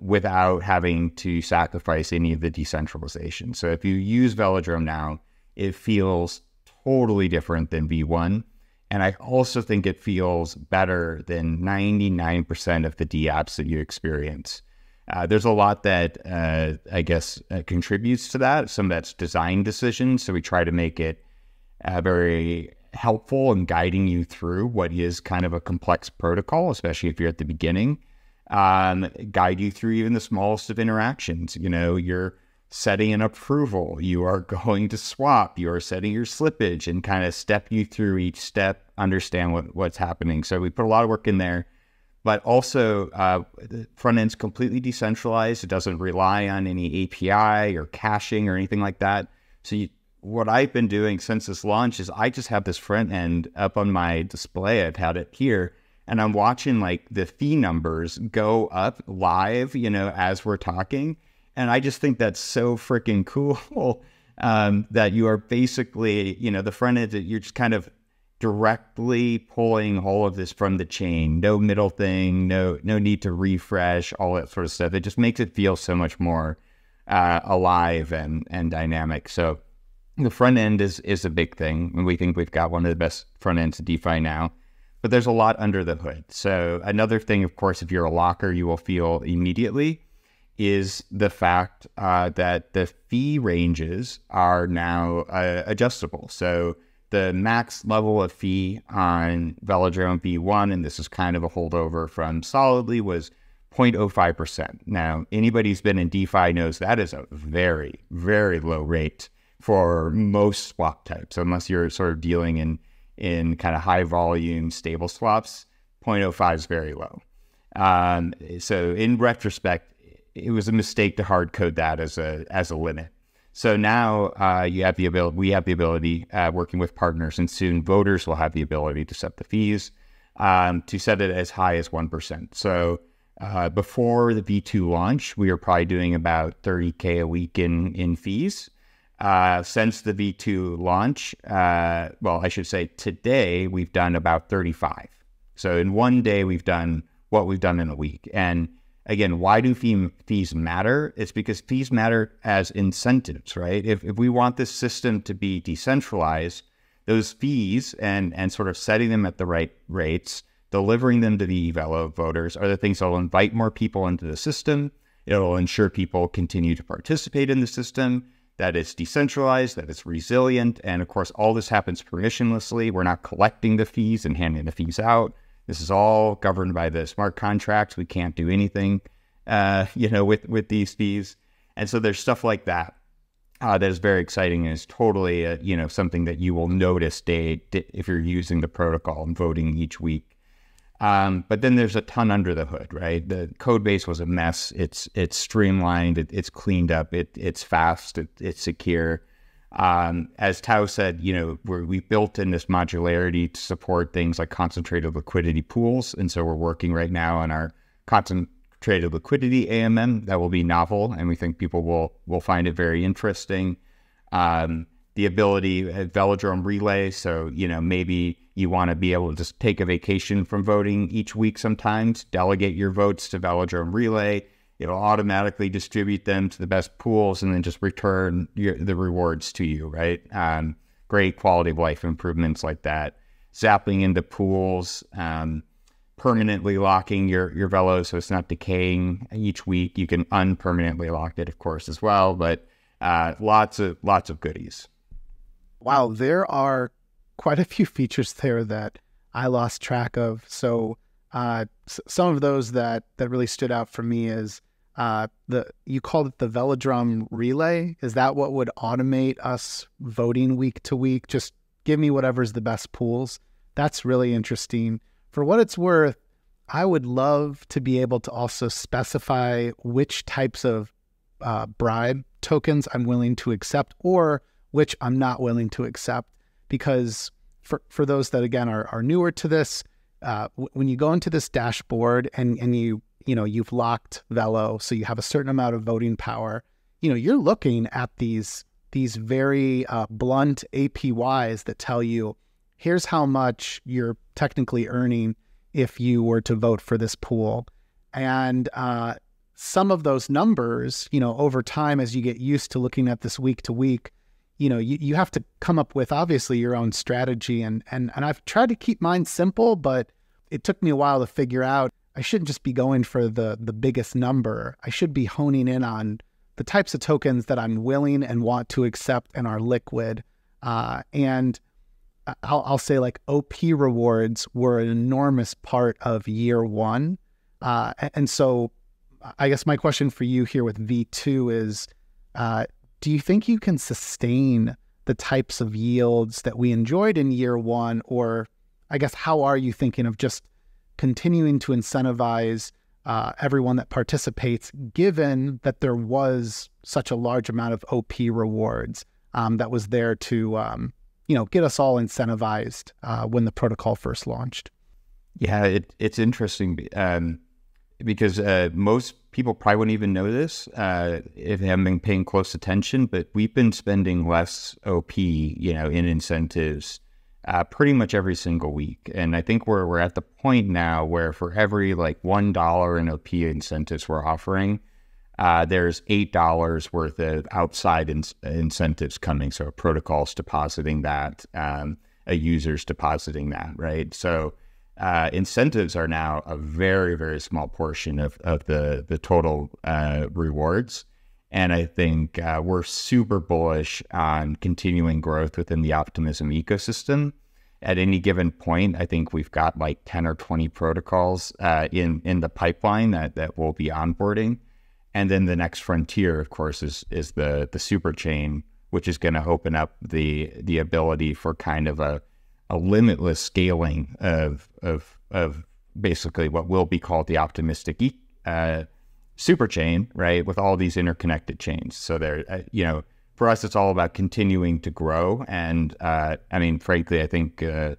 without having to sacrifice any of the decentralization. So if you use Velodrome now, it feels totally different than V1. And I also think it feels better than 99% of the dApps that you experience. There's a lot that, contributes to that. Some of that's design decisions. So we try to make it very helpful in guiding you through what is kind of a complex protocol, especially if you're at the beginning. Guide you through even the smallest of interactions. You're setting an approval. You are going to swap. You are setting your slippage, and kind of step you through each step, understand what's happening. So we put a lot of work in there. But also, the front end's completely decentralized. It doesn't rely on any API or caching or anything like that. So what I've been doing since this launch is I just have this front end up on my display. I've had it here, and I'm watching like the fee numbers go up live, as we're talking. And I just think that's so freaking cool that you are basically, the front end, you're just kind of directly pulling all of this from the chain. No middle thing, no need to refresh, all that sort of stuff. It just makes it feel so much more alive and dynamic. So the front end is a big thing, and we think we've got one of the best front ends of DeFi now. But there's a lot under the hood. So another thing, of course, if you're a locker, you will feel immediately is the fact that the fee ranges are now adjustable. So the max level of fee on Velodrome V1, and this is kind of a holdover from Solidly, was 0.05%. Now, anybody who's been in DeFi knows that is a very, very low rate for most swap types, unless you're sort of dealing in kind of high volume stable swaps. 0.05 is very low. So in retrospect, it was a mistake to hard code that as a limit. So now we have the ability, working with partners, and soon voters will have the ability to set the fees, to set it as high as 1%. So before the V2 launch, we were probably doing about $30K a week in fees. Since the V2 launch, well, I should say today, we've done about 35. So in one day, we've done what we've done in a week. And again, why do fees matter? It's because fees matter as incentives, right? If we want this system to be decentralized, those fees and sort of setting them at the right rates, delivering them to the VELO voters are the things that will invite more people into the system. It'll ensure people continue to participate in the system, that it's decentralized, that it's resilient. And of course, all this happens permissionlessly. We're not collecting the fees and handing the fees out. This is all governed by the smart contracts. We can't do anything, with these fees. And so there's stuff like that that is very exciting and is totally, something that you will notice if you're using the protocol and voting each week. But then there's a ton under the hood, right? The code base was a mess. It's streamlined. It's cleaned up. It's fast. It's secure. As Tao said, we built in this modularity to support things like concentrated liquidity pools. And so we're working right now on our concentrated liquidity AMM that will be novel. And we think people will find it very interesting. The ability at Velodrome Relay. So, maybe you want to be able to just take a vacation from voting each week sometimes, delegate your votes to Velodrome Relay. It'll automatically distribute them to the best pools and then just return the rewards to you, right? Great quality of life improvements like that. Zapping into pools, permanently locking your VELO so it's not decaying each week. You can unpermanently lock it, of course, as well, but lots of goodies. Wow, there are quite a few features there that I lost track of. So some of those that really stood out for me is you called it the Velodrome Relay. Is that what would automate us voting week to week? Just give me whatever's the best pools. That's really interesting. For what it's worth, I would love to be able to also specify which types of bribe tokens I'm willing to accept or which I'm not willing to accept. Because for those that, again, are newer to this, when you go into this dashboard and you've locked VELO, so you have a certain amount of voting power, you're looking at these very blunt APYs that tell you, here's how much you're technically earning if you were to vote for this pool. And some of those numbers, over time, as you get used to looking at this week to week, you have to come up with, obviously, your own strategy. And I've tried to keep mine simple, but it took me a while to figure out I shouldn't just be going for the biggest number. I should be honing in on the types of tokens that I'm willing and want to accept and are liquid. And I'll say, like, OP rewards were an enormous part of year one. And so I guess my question for you here with V2 is, do you think you can sustain the types of yields that we enjoyed in year one? Or I guess, how are you thinking of just continuing to incentivize everyone that participates, given that there was such a large amount of OP rewards that was there to, get us all incentivized when the protocol first launched? Yeah, it's interesting because most people probably wouldn't even know this if they haven't been paying close attention, but we've been spending less OP, in incentives pretty much every single week. And I think we're at the point now where for every $1 in OP incentives we're offering, there's $8 worth of outside incentives coming. So a protocol's depositing that, a user's depositing that, right? So incentives are now a very, very small portion of the total rewards. And I think we're super bullish on continuing growth within the Optimism ecosystem. At any given point, I think we've got 10 or 20 protocols in the pipeline that we'll be onboarding. And then the next frontier, of course, is the super chain which is going to open up the ability for kind of a limitless scaling of basically what will be called the optimistic super chain, right? With all these interconnected chains. So there, for us, it's all about continuing to grow. And I mean, frankly, I think the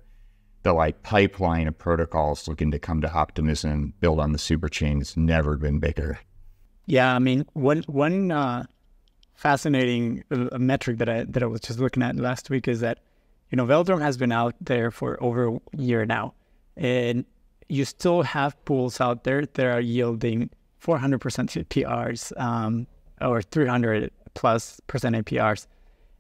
pipeline of protocols looking to come to Optimism, build on the super chain, has never been bigger. Yeah, I mean, one fascinating metric that I was just looking at last week is that, Velodrome has been out there for over a year now, and you still have pools out there that are yielding 400% APRs or 300+% APRs,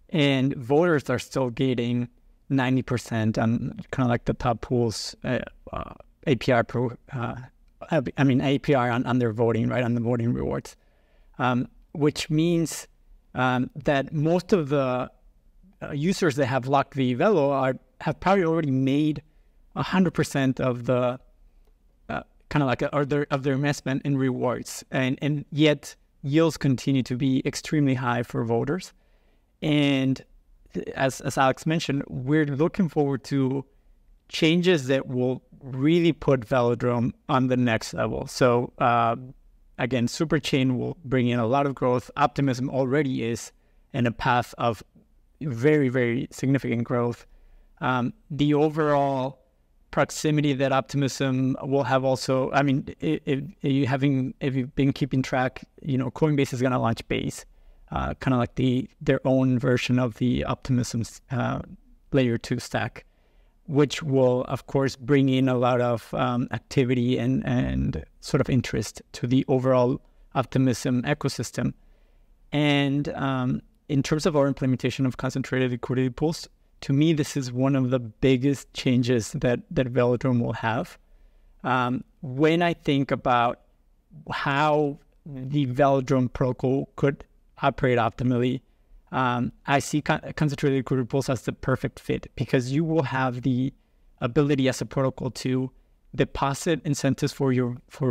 and voters are still getting 90% on kind of like the top pools APR APR on their voting, right, on the voting rewards, which means that most of the users that have locked VEVELO have probably already made 100% of the kind of like of their investment in rewards, and yet yields continue to be extremely high for voters. And as Alex mentioned, we're looking forward to changes that will really put Velodrome on the next level. So again, Superchain will bring in a lot of growth. Optimism already is in a path of very, very significant growth. The overall proximity that Optimism will have also, I mean, if you've been keeping track, Coinbase is going to launch Base, kind of like their own version of the Optimism's layer 2 stack, which will, of course, bring in a lot of activity and sort of interest to the overall Optimism ecosystem. And in terms of our implementation of concentrated liquidity pools, to me, this is one of the biggest changes that Velodrome will have. When I think about how the Velodrome protocol could operate optimally, I see concentrated liquidity pools as the perfect fit, because you will have the ability as a protocol to deposit incentives for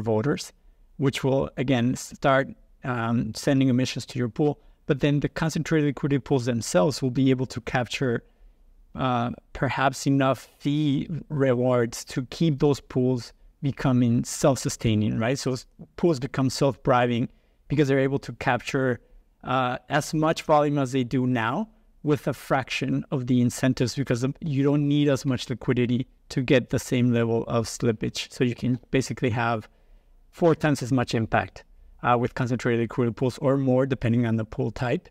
voters, which will again start sending emissions to your pool. But then the concentrated liquidity pools themselves will be able to capture perhaps enough fee rewards to keep those pools becoming self-sustaining, right? So pools become self-bribing because they're able to capture as much volume as they do now with a fraction of the incentives, because you don't need as much liquidity to get the same level of slippage. So you can basically have 4 times as much impact with concentrated liquidity pools, or more depending on the pool type,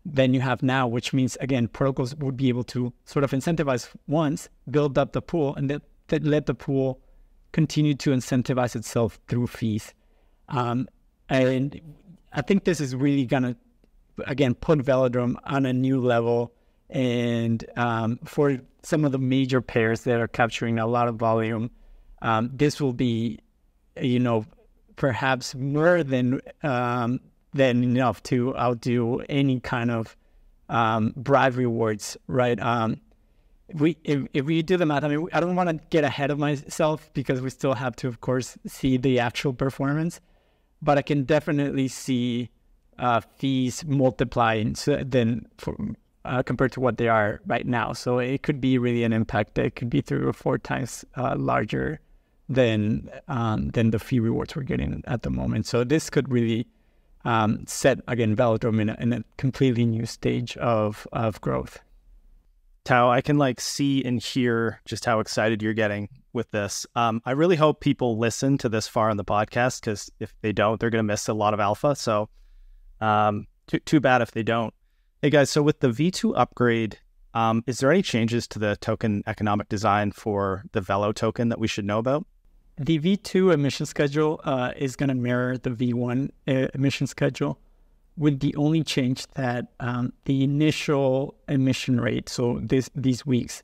than you have now, which means, again, protocols would be able to sort of incentivize once, build up the pool, and then let the pool continue to incentivize itself through fees. And I think this is really going to, again, put Velodrome on a new level. And for some of the major pairs that are capturing a lot of volume, this will be, perhaps more than enough to outdo any kind of bribe rewards, right? If we do the math, I mean, I don't want to get ahead of myself because we still have to, of course, see the actual performance, but I can definitely see fees multiplying compared to what they are right now. So it could be really an impact that could be 3 or 4 times larger than the fee rewards we're getting at the moment. So this could really set, again, Velodrome in a completely new stage of growth. Tao, I can see and hear just how excited you're getting with this. I really hope people listen to this far in the podcast, because if they don't, they're going to miss a lot of alpha. So too bad if they don't. Hey guys, so with the V2 upgrade, is there any changes to the token economic design for the VELO token that we should know about? The V2 emission schedule is going to mirror the V1 emission schedule, with the only change that the initial emission rate, so these weeks,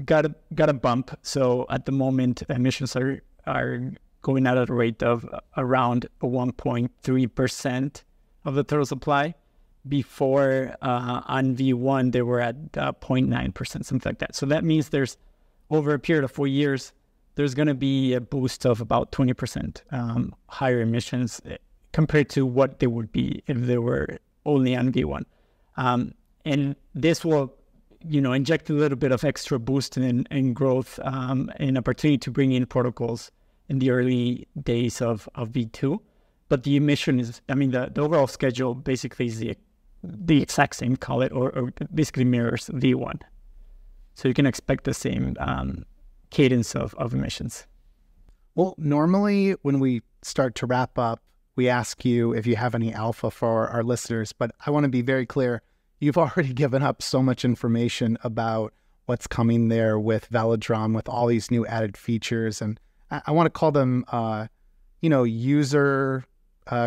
got a bump. So at the moment, emissions are going out at a rate of around 1.3% of the total supply. Before on V1, they were at 0.9%, something like that. So that means there's, over a period of 4 years, there's going to be a boost of about 20% higher emissions compared to what they would be if they were only on V1. And this will, inject a little bit of extra boost and growth and opportunity to bring in protocols in the early days of V2. But the emission is, the overall schedule basically is the exact same, call it, or basically mirrors V1. So you can expect the same cadence of emissions. Well, normally when we start to wrap up, we ask you if you have any alpha for our listeners, but I want to be very clear. You've already given up so much information about what's coming there with Velodrome, with all these new added features. And I want to call them, user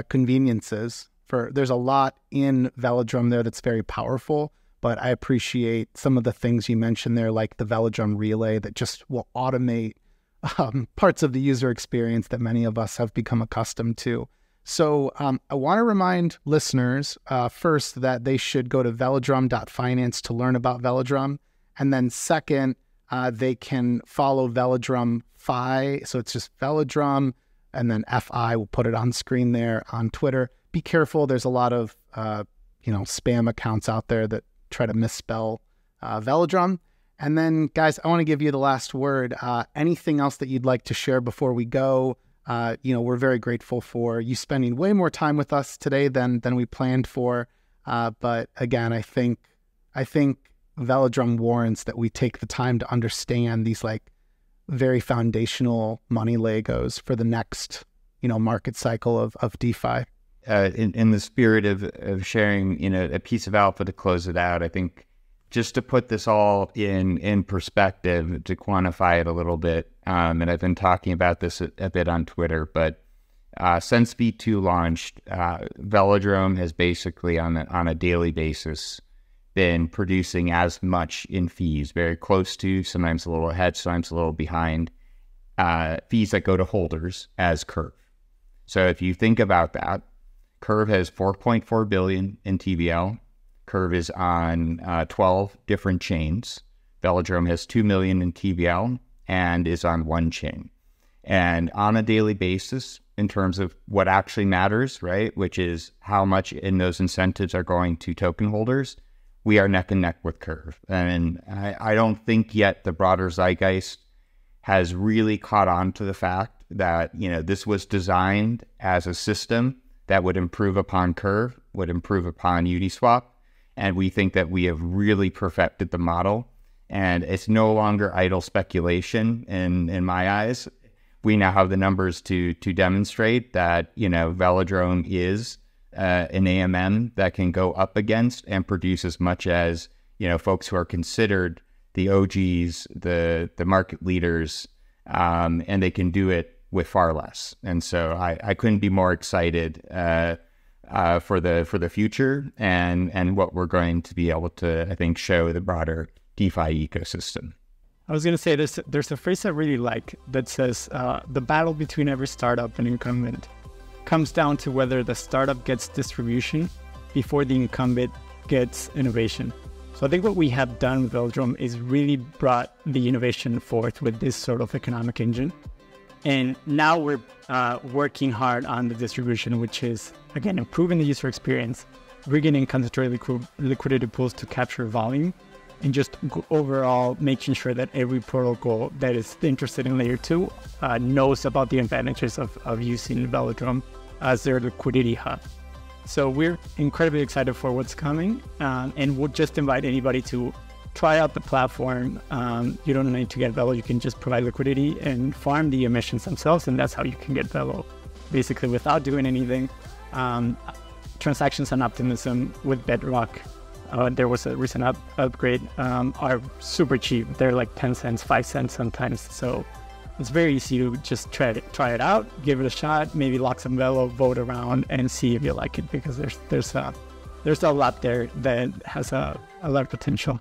conveniences. There's a lot in Velodrome there that's very powerful, but I appreciate some of the things you mentioned there, like the Velodrome Relay that just will automate parts of the user experience that many of us have become accustomed to. So I want to remind listeners first that they should go to velodrome.finance to learn about Velodrome. And then second, they can follow Velodrome Fi. So it's just Velodrome and then FI. We'll put it on screen there on Twitter. Be careful. There's a lot of, spam accounts out there that try to misspell Velodrome. And then, guys, I want to give you the last word. Anything else that you'd like to share before we go? We're very grateful for you spending way more time with us today than we planned for. But again, I think Velodrome warrants that we take the time to understand these very foundational money Legos for the next, market cycle of DeFi. In the spirit of sharing, a piece of alpha to close it out, I think just to put this all in perspective, to quantify it a little bit, and I've been talking about this a bit on Twitter, but since V2 launched, Velodrome has basically on a daily basis been producing as much in fees, very close to, sometimes a little ahead, sometimes a little behind, fees that go to holders as Curve. So if you think about that, Curve has 4.4 billion in TVL. Curve is on 12 different chains. Velodrome has 2 million in TVL and is on one chain. And on a daily basis, in terms of what actually matters, right, which is how much in those incentives are going to token holders, we are neck and neck with Curve. And I don't think yet the broader zeitgeist has really caught on to the fact that, this was designed as a system that would improve upon Curve, would improve upon Uniswap. And we think that we have really perfected the model. And it's no longer idle speculation in my eyes. We now have the numbers to demonstrate that, Velodrome is an AMM that can go up against and produce as much as, folks who are considered the OGs, the market leaders, and they can do it with far less. And so I couldn't be more excited for the future and what we're going to be able to, I think, show the broader DeFi ecosystem. I was going to say there's a phrase I really like that says the battle between every startup and incumbent comes down to whether the startup gets distribution before the incumbent gets innovation. So I think what we have done with Velodrome is really brought the innovation forth with this sort of economic engine. And now we're working hard on the distribution, which is, again, improving the user experience, bringing in concentrated liquidity pools to capture volume, and just overall making sure that every protocol that is interested in layer 2 knows about the advantages of using Velodrome as their liquidity hub. So we're incredibly excited for what's coming, and we'll just invite anybody to try out the platform. You don't need to get VELO. You can just provide liquidity and farm the emissions themselves, and that's how you can get VELO, basically without doing anything. Transactions on Optimism with Bedrock, there was a recent upgrade, are super cheap. They're like 10 cents, 5 cents sometimes. So it's very easy to just try it out, give it a shot, maybe lock some VELO, vote around, and see if you like it, because there's a lot there that has a lot of potential.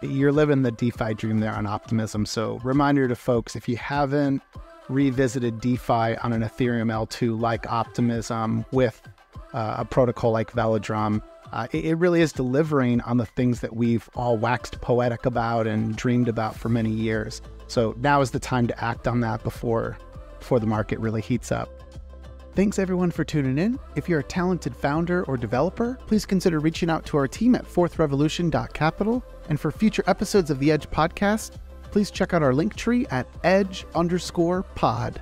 You're living the DeFi dream there on Optimism. So reminder to folks, if you haven't revisited DeFi on an Ethereum L2 like Optimism with a protocol like Velodrome, it really is delivering on the things that we've all waxed poetic about and dreamed about for many years. So now is the time to act on that before the market really heats up. Thanks everyone for tuning in. If you're a talented founder or developer, please consider reaching out to our team at fourthrevolution.capital. And for future episodes of the Edge podcast, please check out our link tree at edge_pod.